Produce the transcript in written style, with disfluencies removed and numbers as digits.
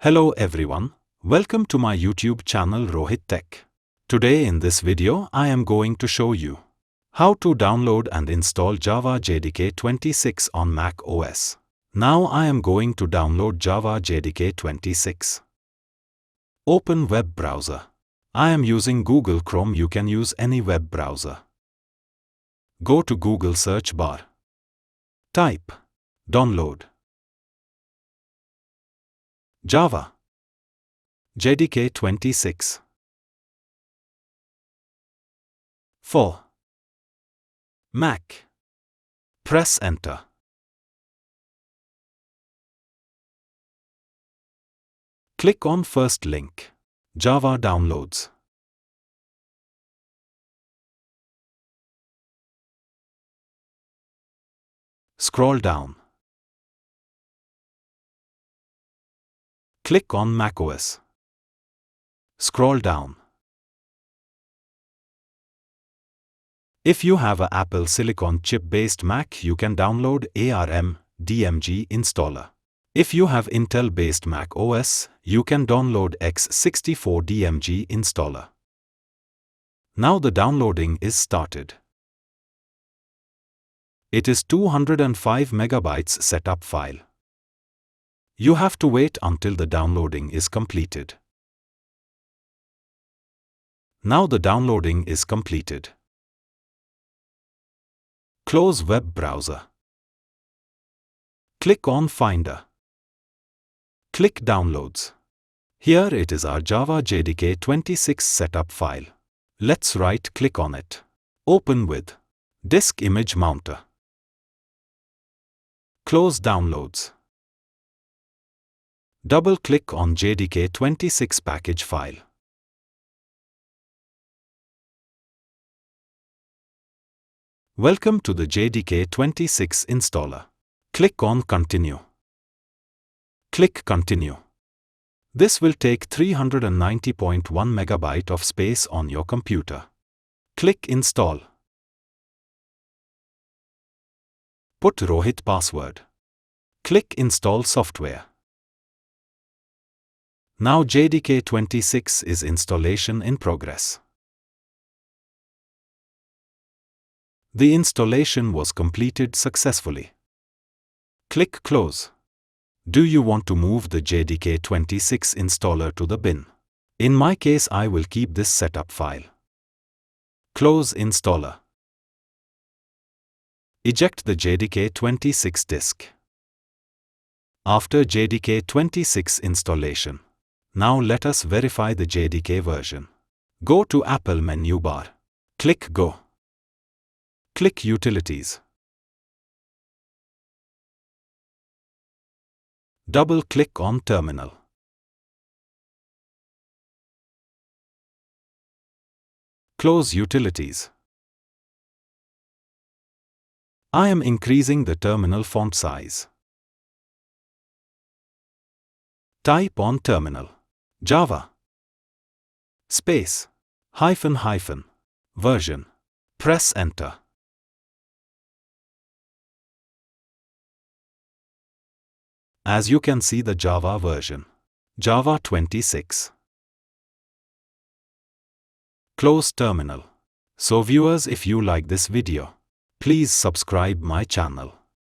Hello everyone, welcome to my YouTube channel Rohit Tech. Today in this video I am going to show you how to download and install Java JDK 26 on macOS. Now I am going to download Java JDK 26. Open web browser. I am using Google Chrome, you can use any web browser. Go to Google search bar. Type download Java JDK 26. For Mac. Press enter. Click on first link. Java downloads. Scroll down. Click on macOS. Scroll down. If you have an Apple Silicon chip-based Mac, you can download ARM DMG installer. If you have Intel-based Mac OS, you can download x64 DMG installer. Now the downloading is started. It is 205 megabytes setup file. You have to wait until the downloading is completed. Now the downloading is completed. Close web browser. Click on Finder. Click Downloads. Here it is our Java JDK 26 setup file. Let's right-click on it. Open with Disk Image Mounter. Close Downloads. Double-click on JDK 26 package file. Welcome to the JDK 26 installer. Click on Continue. Click Continue. This will take 390.1 megabyte of space on your computer. Click Install. Put Rohit password. Click Install software. Now JDK 26 is installation in progress. The installation was completed successfully. Click Close. Do you want to move the JDK 26 installer to the bin? In my case, I will keep this setup file. Close installer. Eject the JDK 26 disk. After JDK 26 installation. Now let us verify the JDK version. Go to Apple menu bar. Click Go. Click Utilities. Double-click on Terminal. Close Utilities. I am increasing the terminal font size. Type on terminal. Java. Space. --. Version. Press enter. As you can see the Java version. Java 26. Close terminal. So viewers, if you like this video, please subscribe my channel.